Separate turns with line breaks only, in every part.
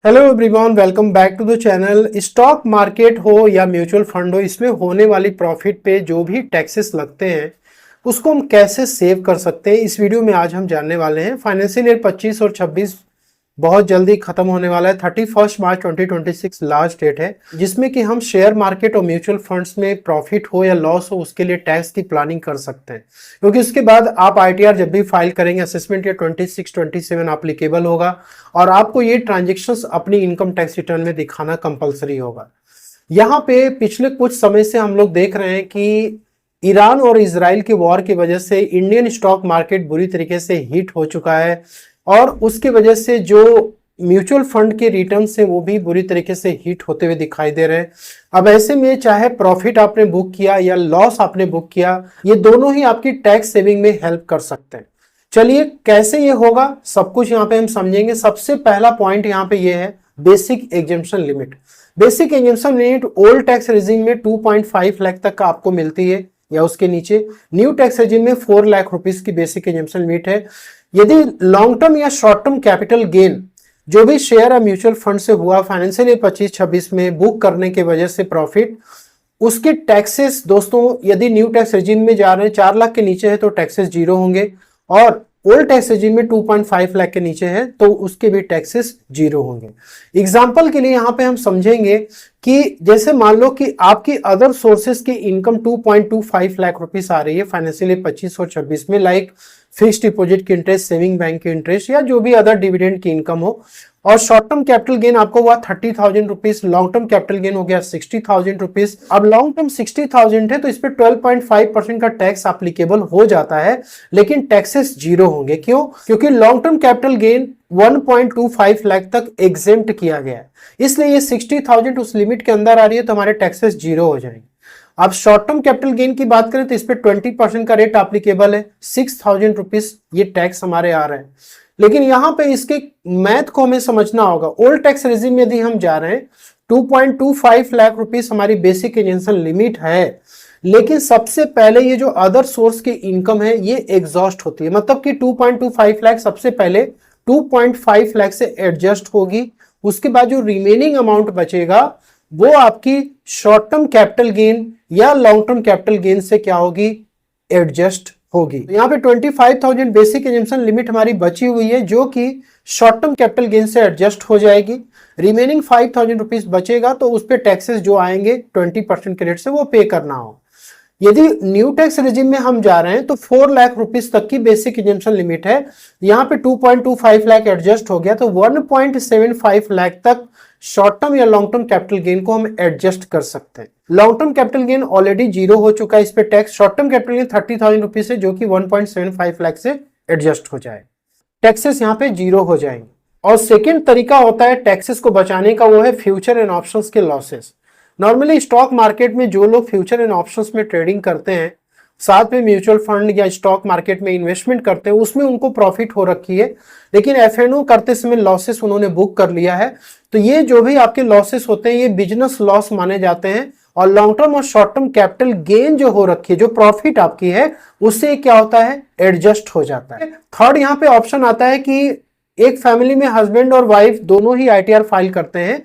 Hello everyone, welcome back to the channel. Stock market हो या mutual fund हो, इसमें होने वाली प्रॉफिट पे जो भी टैक्सेस लगते हैं उसको हम कैसे सेव कर सकते हैं, इस वीडियो में आज हम जानने वाले हैं। फाइनेंशियल ईयर 25 और 26 बहुत जल्दी खत्म होने वाला है। 31 मार्च 2026 लास्ट डेट है, जिसमें कि हम शेयर मार्केट और म्यूचुअल फंड्स में प्रॉफिट हो या लॉस हो उसके लिए टैक्स की प्लानिंग कर सकते हैं, क्योंकि उसके बाद आप आईटीआर जब भी फाइल करेंगे असेसमेंट ईयर 26-27 एप्लीकेबल होगा और आपको ये ट्रांजेक्शन्स अपनी इनकम टैक्स रिटर्न में दिखाना कंपलसरी होगा। यहाँ पे पिछले कुछ समय से हम लोग देख रहे हैं कि ईरान और इजराइल के वॉर की वजह से इंडियन स्टॉक मार्केट बुरी तरीके से हिट हो चुका है और उसकी वजह से जो म्यूचुअल फंड के रिटर्न से वो भी बुरी तरीके से हिट होते हुए दिखाई दे रहे हैं। अब ऐसे में चाहे प्रॉफिट आपने बुक किया या लॉस आपने बुक किया, ये दोनों ही आपकी टैक्स सेविंग में हेल्प कर सकते हैं। चलिए कैसे ये होगा सब कुछ यहाँ पे हम समझेंगे। सबसे पहला पॉइंट यहाँ पे ये है basic exemption limit. Basic exemption limit old tax regime में 2.5 लाख तक का आपको मिलती है या उसके नीचे। न्यू टैक्स रेजिम में 4 लाख रुपीस की बेसिक एग्जेम्पशन लिमिट है। यदि लॉन्ग टर्म या शॉर्ट टर्म कैपिटल गेन जो भी शेयर या म्यूचुअल फंड से हुआ फाइनेंशियल ईयर 25-26 में बुक करने की वजह से प्रॉफिट, उसके टैक्सेस दोस्तों यदि न्यू टैक्स रेजिम में जा रहे हैं 4 लाख के नीचे है तो टैक्सेस जीरो होंगे, और ओल्ड टैक्स रेजिम में 2.5 लाख के नीचे है तो उसके भी टैक्सेस जीरो होंगे। एग्जाम्पल के लिए यहाँ पे हम समझेंगे कि जैसे मान लो कि आपकी अदर सोर्सेस की इनकम 2.25 लाख रुपीस आ रही है फाइनेंशियल ईयर 25 और 26 में, लाइक फिक्स डिपॉजिट की इंटरेस्ट, सेविंग बैंक की इंटरेस्ट या जो भी अदर डिविडेंड की इनकम हो, और शॉर्ट टर्म कैपिटल गेन आपको हुआ 30,000 rupees, long term capital gain हो गया 60,000 रुपीज। अब लॉन्ग टर्म 60,000 है तो इस पे 12.5% का टैक्स एप्लीकेबल हो जाता है, लेकिन टैक्सेस जीरो होंगे। क्यों? क्योंकि long term capital gain 1.25 lakh तक एग्जेम्प्ट किया गया है, इसलिए ये 60,000 उस लिमिट के अंदर आ रही है तो हमारे टैक्सेस जीरो हो जाएंगे। अब शॉर्ट टर्म कैपिटल गेन की बात करें तो इस पे 20% का रेट एप्लीकेबल है, 6,000 रुपीज ये टैक्स हमारे आ रहे हैं। लेकिन यहां पे इसके मैथ को हमें समझना होगा। ओल्ड टैक्स रेजिम में यदि हम जा रहे हैं 2.25 लाख रुपीस हमारी बेसिक एग्जेम्पशन लिमिट है, लेकिन सबसे पहले ये जो अदर सोर्स की इनकम है ये एग्जॉस्ट होती है, मतलब कि 2.25 लाख सबसे पहले 2.5 लाख से एडजस्ट होगी। उसके बाद जो रिमेनिंग अमाउंट बचेगा वो आपकी शॉर्ट टर्म कैपिटल गेन या लॉन्ग टर्म कैपिटल गेन से क्या होगी, एडजस्ट होगी। तो यहाँ पे 25,000 बेसिक एग्जेम्पशन लिमिट हमारी बची हुई है जो कि शॉर्ट टर्म कैपिटल गेन से एडजस्ट हो जाएगी। रिमेनिंग 5,000 रुपीज बचेगा तो उस पे टैक्सेस जो आएंगे 20% के रेट से वो पे करना हो। यदि न्यू टैक्स रेजिम में हम जा रहे हैं तो 4 लाख रुपीस तक की बेसिक एग्जेम्पशन लिमिट है। यहाँ पे 2.25 लाख एडजस्ट हो गया तो 1.75 लाख तक शॉर्ट टर्म या लॉन्ग टर्म कैपिटल गेन को हम एडजस्ट कर सकते हैं। Long term capital gain already zero हो चुका है, इस पे tax. Short term capital gain 30,000 rupees है जो कि 1.75 लाख से एडजस्ट हो जाए, टैक्सेस यहाँ पे जीरो हो जाएंगे। और सेकेंड तरीका होता है टैक्सेस को बचाने का, वो है फ्यूचर एंड ऑप्शंस के लॉसेस। नॉर्मली स्टॉक मार्केट में जो लोग फ्यूचर एंड ऑप्शंस में ट्रेडिंग करते हैं, साथ में म्यूचुअल फंड या स्टॉक मार्केट में इन्वेस्टमेंट करते हैं, उसमें उनको प्रॉफिट हो रखी है, लेकिन एफएनओ करते समय लॉसेस उन्होंने बुक कर लिया है। तो ये जो भी आपके लॉसेस होते हैं ये बिजनेस लॉस माने जाते हैं, और लॉन्ग टर्म और शॉर्ट टर्म कैपिटल गेन जो हो रखी है, जो प्रॉफिट आपकी है, उससे क्या होता है, एडजस्ट हो जाता है। थर्ड यहाँ पे ऑप्शन आता है कि एक फैमिली में हस्बैंड और वाइफ दोनों ही आईटीआर फाइल करते हैं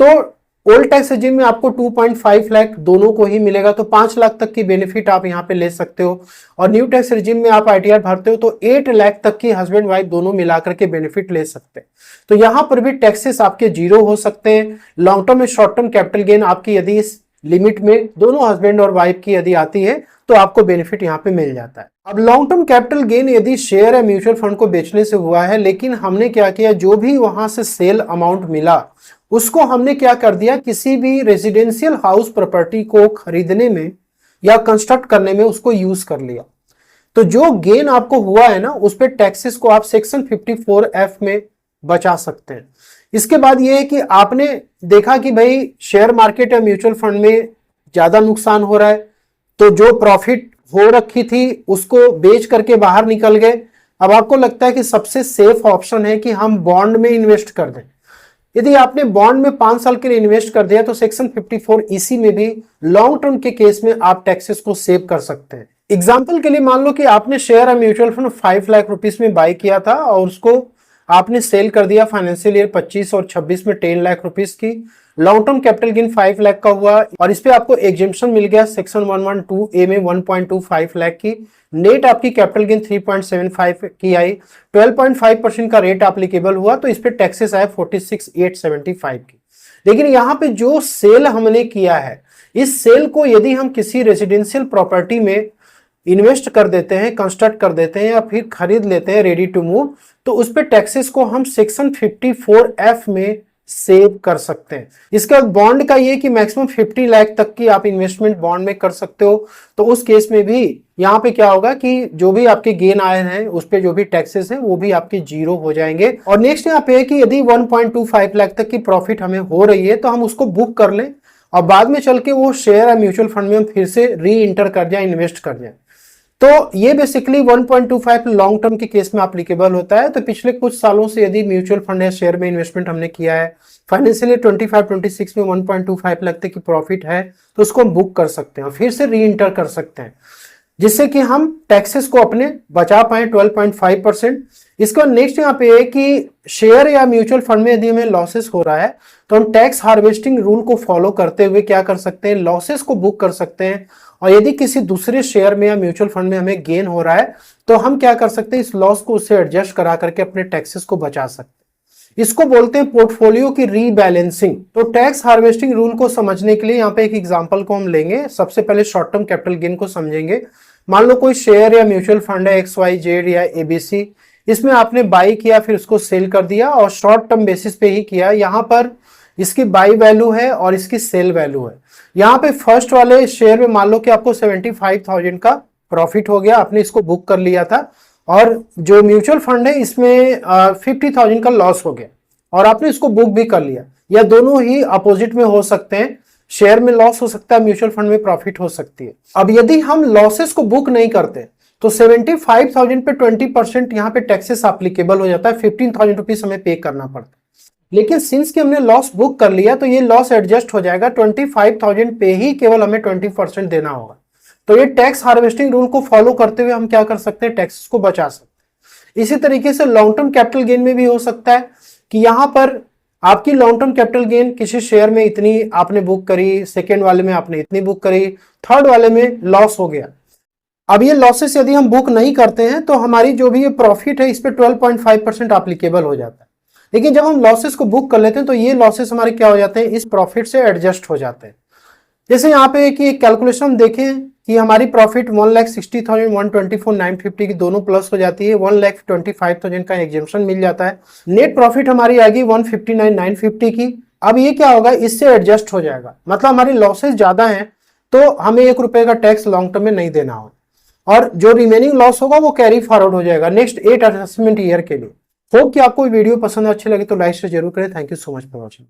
तो ओल्ड टैक्स रेजिम में आपको 2.5 लाख दोनों को ही मिलेगा, तो 5 लाख तक की बेनिफिट आप यहाँ पे ले सकते हो। और न्यू टैक्स रेजिम में आप आईटीआर भरते हो तो 8 लाख तक की हस्बैंड वाइफ दोनों मिलाकर के बेनिफिट ले सकते हैं। तो यहाँ पर भी टैक्सेस आपके जीरो हो सकते हैं। लॉन्ग टर्म में शॉर्ट टर्म कैपिटल गेन आपकी यदि इस लिमिट में दोनों हस्बैंड और वाइफ की यदि आती है तो आपको बेनिफिट यहाँ पे मिल जाता है। अब लॉन्ग टर्म कैपिटल गेन यदि शेयर या म्यूचुअल फंड को बेचने से हुआ है, लेकिन हमने क्या किया, जो भी वहां से सेल अमाउंट मिला उसको हमने क्या कर दिया, किसी भी रेजिडेंशियल हाउस प्रॉपर्टी को खरीदने में या कंस्ट्रक्ट करने में उसको यूज कर लिया। तो जो गेन आपको हुआ है ना, उस पे टैक्सेस को आप सेक्शन 54F में बचा सकते हैं। इसके बाद ये है कि आपने देखा कि भाई शेयर मार्केट या म्यूचुअल फंड में ज्यादा नुकसान हो रहा है, तो जो प्रॉफिट हो रखी थी उसको बेच करके बाहर निकल गए। अब आपको लगता है कि सबसे सेफ ऑप्शन है कि हम बॉन्ड में इन्वेस्ट कर दें। यदि आपने बॉन्ड में 5 साल के लिए इन्वेस्ट कर दिया तो सेक्शन 54EC में भी लॉन्ग टर्म के केस में आप टैक्सेस को सेव कर सकते हैं। एग्जाम्पल के लिए मान लो कि आपने शेयर या म्यूचुअल फंड 5 लाख रुपीस में बाय किया था और उसको आपने सेल कर दिया फाइनेंशियल ईयर 25 और 26 में 10 लाख रुपीस की। Long term capital gain 5 lakh का हुआ और इस पे आपको एग्जेम्पशन मिल गया सेक्शन 112A में 1.25 लाख की। नेट आपकी कैपिटल गेन 3.75 की आई, 12.5% का रेट एप्लीकेबल हुआ, तो इस पे टैक्सेस आए 46,875 की। लेकिन यहाँ पे जो सेल हमने किया है, इस सेल को यदि हम किसी रेजिडेंशियल प्रॉपर्टी में इन्वेस्ट कर देते हैं, कंस्ट्रक्ट कर देते हैं या फिर खरीद लेते हैं रेडी टू मूव, तो उस पे टैक्सेस को हम सेक्शन 54F में सेव कर सकते हैं। इसके बाद बॉन्ड का ये कि मैक्सिमम 50 लाख तक की आप इन्वेस्टमेंट बॉन्ड में कर सकते हो, तो उस केस में भी यहाँ पे क्या होगा कि जो भी आपके गेन आए हैं उस पे जो भी टैक्सेस हैं वो भी आपके जीरो हो जाएंगे। और नेक्स्ट यहाँ पे है कि यदि 1.25 लाख तक की प्रॉफिट हमें हो रही है तो हम उसको बुक कर लें और बाद में चल के वो शेयर या म्यूचुअल फंड में हम फिर से री इंटर कर जाए, इन्वेस्ट कर जाए। तो ये बेसिकली 1.25 लॉन्ग टर्म के केस में एप्लीकेबल होता है। तो पिछले कुछ सालों से यदि म्यूचुअल फंड या शेयर में इन्वेस्टमेंट हमने किया है, फाइनेंशियल 25-26 में 1.25 लाख तक की प्रॉफिट है, तो उसको हम बुक कर सकते हैं और फिर से री इंटर कर सकते हैं, जिससे कि हम टैक्सेस को अपने बचा पाए 12.5%। इसके बाद नेक्स्ट यहाँ पे है कि शेयर या म्यूचुअल फंड में यदि हमें लॉसेस हो रहा है तो हम टैक्स हार्वेस्टिंग रूल को फॉलो करते हुए क्या कर सकते हैं, लॉसेस को बुक कर सकते हैं। और यदि किसी दूसरे शेयर में या म्यूचुअल फंड में हमें गेन हो रहा है तो हम क्या कर सकते हैं, इस लॉस को उससे एडजस्ट करा करके अपने टैक्सेस को बचा सकते हैं। इसको बोलते हैं पोर्टफोलियो की रीबैलेंसिंग। तो टैक्स हार्वेस्टिंग रूल को समझने के लिए यहाँ पे एक एग्जांपल को हम लेंगे। सबसे पहले शॉर्ट टर्म कैपिटल गेन को समझेंगे। मान लो कोई शेयर या म्यूचुअल फंड है XYZ या ABC, इसमें आपने बाई किया फिर उसको सेल कर दिया और शॉर्ट टर्म बेसिस पे ही किया। यहाँ पर इसकी बाई वैल्यू है और इसकी सेल वैल्यू है। यहाँ पे फर्स्ट वाले शेयर में मान लो कि आपको 75,000 का प्रॉफिट हो गया, आपने इसको बुक कर लिया था, और जो म्यूचुअल फंड है इसमें 50,000 का लॉस हो गया और आपने इसको बुक भी कर लिया। या दोनों ही अपोजिट में हो सकते हैं, शेयर में लॉस हो सकता है, म्यूचुअल फंड में प्रॉफिट हो सकती है। अब यदि हम लॉसेस को बुक नहीं करते तो 75,000 पे 20% यहाँ पे टैक्सेस एप्लीकेबल हो जाता है, 15,000 रुपीज हमें पे करना पड़ता है। लेकिन सिंस कि हमने लॉस बुक कर लिया तो ये लॉस एडजस्ट हो जाएगा, 25,000 पे ही केवल हमें 20% देना होगा। तो ये टैक्स हार्वेस्टिंग रूल को फॉलो करते हुए हम क्या कर सकते हैं, टैक्सेस को बचा सकते हैं। इसी तरीके से लॉन्ग टर्म कैपिटल गेन में भी हो सकता है कि यहाँ पर आपकी लॉन्ग टर्म कैपिटल गेन किसी शेयर में इतनी आपने बुक करी, सेकेंड वाले में आपने इतनी बुक करी, थर्ड वाले में लॉस हो गया। अब ये लॉसेस यदि हम बुक नहीं करते हैं तो हमारी जो भी ये प्रॉफिट है इस पे 12.5% एप्लीकेबल हो जाता है। लेकिन जब हम लॉसेस को बुक कर लेते हैं तो ये लॉसेस हमारे क्या हो जाते हैं, इस प्रॉफिट से एडजस्ट हो जाते हैं। जैसे यहाँ पे कि कैलकुलेशन हम देखें कि हमारी प्रॉफिट 1,60,000 124,950 की दोनों प्लस हो जाती है, 1,25,000 का एग्जेम्पशन मिल जाता है। नेट प्रॉफिट हमारी आएगी 159,950 की। अब ये क्या होगा, इससे एडजस्ट हो जाएगा, मतलब हमारी लॉसेस ज्यादा हैं तो हमें ₹1 का टैक्स लॉन्ग टर्म में नहीं देना होगा और जो रिमेनिंग लॉस होगा वो कैरी फॉरवर्ड हो जाएगा नेक्स्ट 8 असेसमेंट ईयर के लिए। होप कि आपको वीडियो पसंद अच्छी लगी तो लाइक से जरूर करें। Thank you so much for watching.